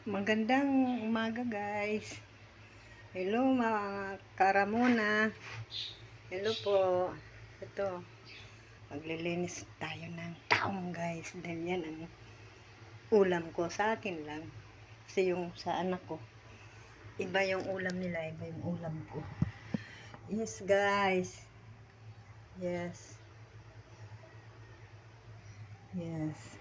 Magandang umaga guys. Hello mga karamona. Hello po. Ito, maglilinis tayo ng taong guys. Dahil yan ang ulam ko, sa akin lang. Kasi yung sa anak ko, iba yung ulam nila, iba yung ulam ko. Yes guys. Yes. Yes.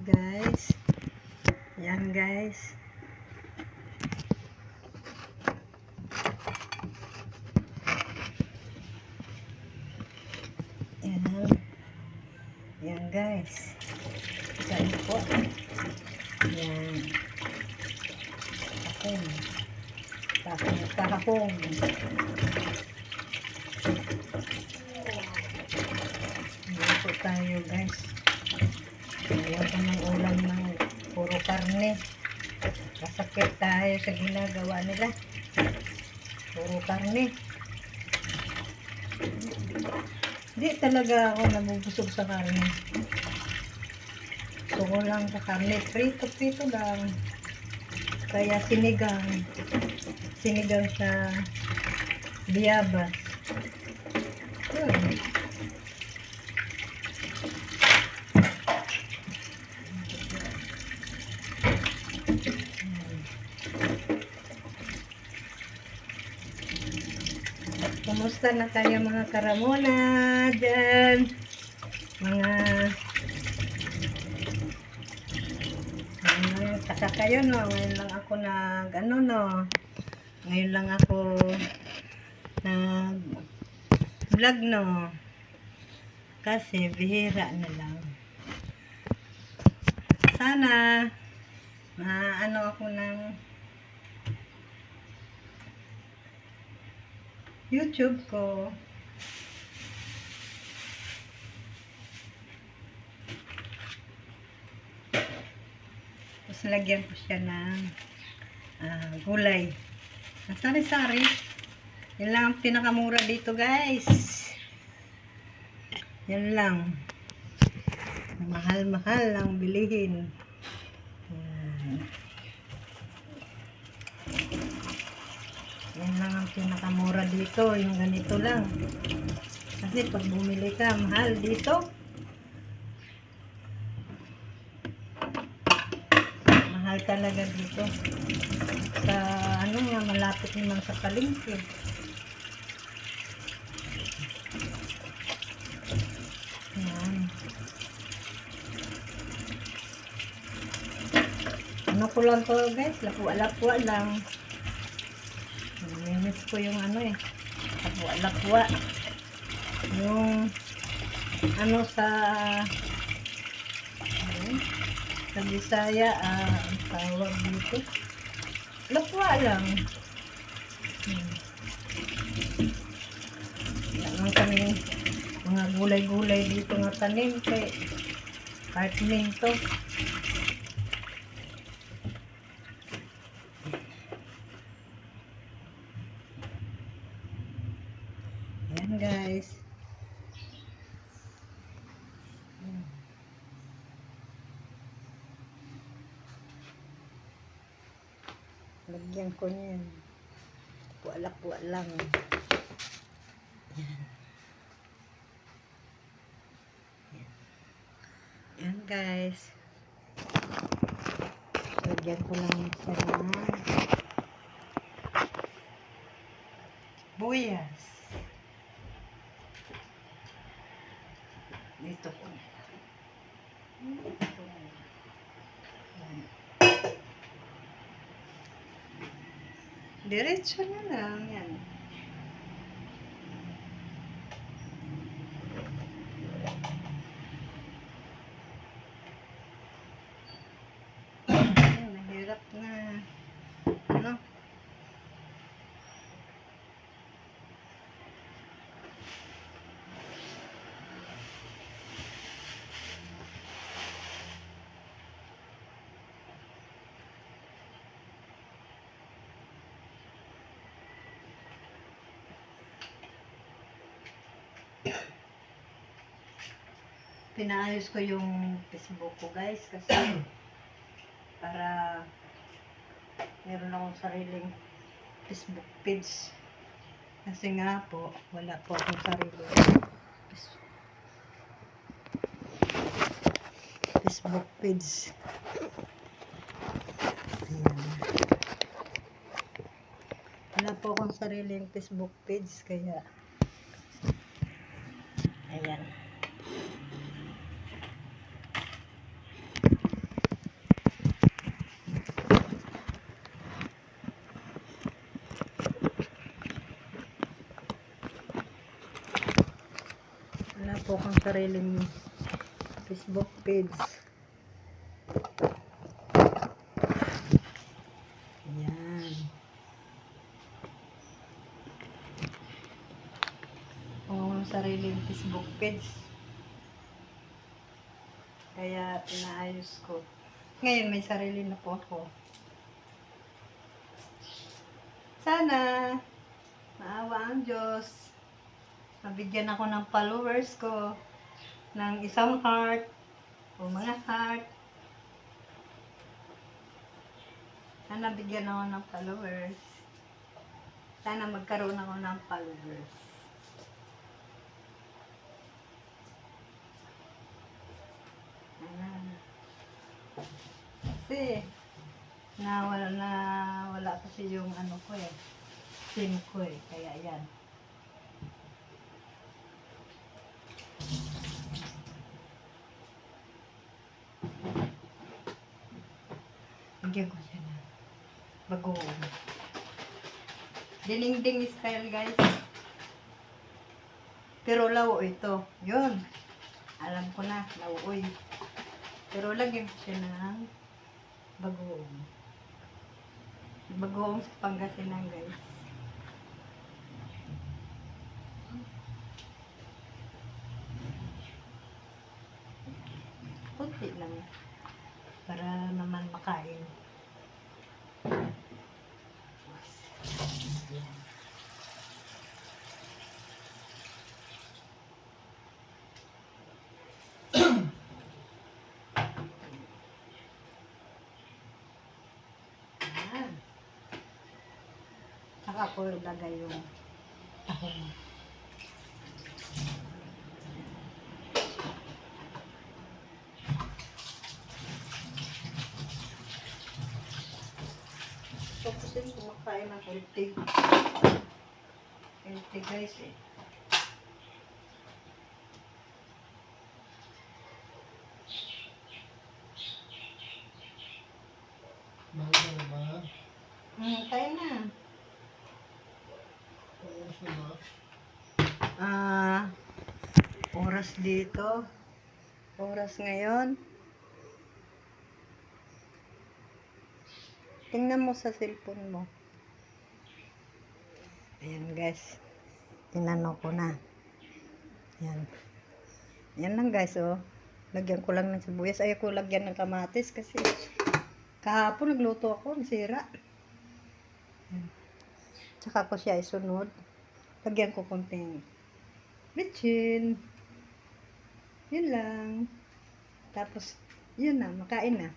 Guys. Yan guys. Yan. Yan guys. Saan po? Yan. Tahong. Tahong. Dito tayo guys. Ayaw ko ng ulam ng puro karne. Kasakit tayo sa ginagawa nila. Puro karne. Di talaga ako nabubusog sa karne. Gusto ko lang sa karne. Prito lang. Kaya sinigang. Sinigang sa biyabas. Yun. Kumusta na kayo mga karamona dyan? Mga kasa kayo no? Ngayon lang ako ngayon lang ako vlog no? Kasi bihira na lang. Sana ako ng YouTube ko. Tapos lagyan ko siya ng gulay. Sari-sari. Yan lang ang pinakamura dito guys. Yan lang. Mahal-mahal ang bilihin. Yan lang ang pinakamura dito. Yung ganito lang. Kasi pag bumili ka, mahal dito. Mahal talaga dito. Sa malapit naman sa palengke. Yan. Ko lang to guys. Lapwa-lapwa lang. Naminis ko yung lapwa-lapwa. Yung sa Bisaya, ang tawag dito. Lapwa lang. Yan kami mga gulay-gulay dito nga tanim kay partning to. Yan guys. Lagyan ko niyan. Puwala-puwa lang. Yan. Yan guys. Lagyan ko lang siya ng buyas. Dito ko na. Diretso na lang yan. Nahirap na. pinaayos ko yung Facebook ko guys kasi para meron akong sariling Facebook page. Kasi nga po, wala po akong sariling Facebook page. Ayan. Wala po akong sariling Facebook page kaya ayan. Wala po akong sariling Facebook page. Ayan. Wala akong sariling Facebook page. Kaya pinaayos ko. Ngayon may sarili na po ako. Sana maawa ang Diyos. Mabigyan ako ng followers ko ng isang heart o mga heart. Sana bigyan ako ng followers. Sana magkaroon ako ng followers. Kasi wala kasi yung ano ko eh. SIM ko eh. Kaya yan. Bigyan ko siya na bagoong. Dinding style guys. Pero lawo ito. Yun. Alam ko na. Lawoy. Pero lagyan ko siya ng bagoong. Bagoong sa Pangasinan guys. Kunti lang. Para naman makain. Saka ko ilagay yung tahong. So, kasi kumakain ng healthy. Healthy guys eh. Mahal ba? Kain na. Oras na ba? Oras dito. Oras ngayon. Tingnan mo sa cellphone mo. Ayan guys. Tinanong ko na. Ayan. Yan lang guys oh. Lagyan ko lang ng sibuyas. Ayaw ko lagyan ng kamatis kasi kahapon nagluto ako. Nasira. Ayan. Tsaka ko siya isunod. Lagyan ko konting bitchin. Yun lang. Tapos, yun na. Makain na.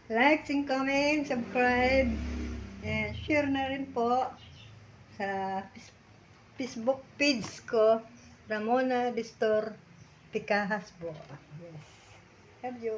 Like and comment, subscribe, and share na rin po sa Facebook page ko, Ramona Distor Picahas po. Yes. Love you.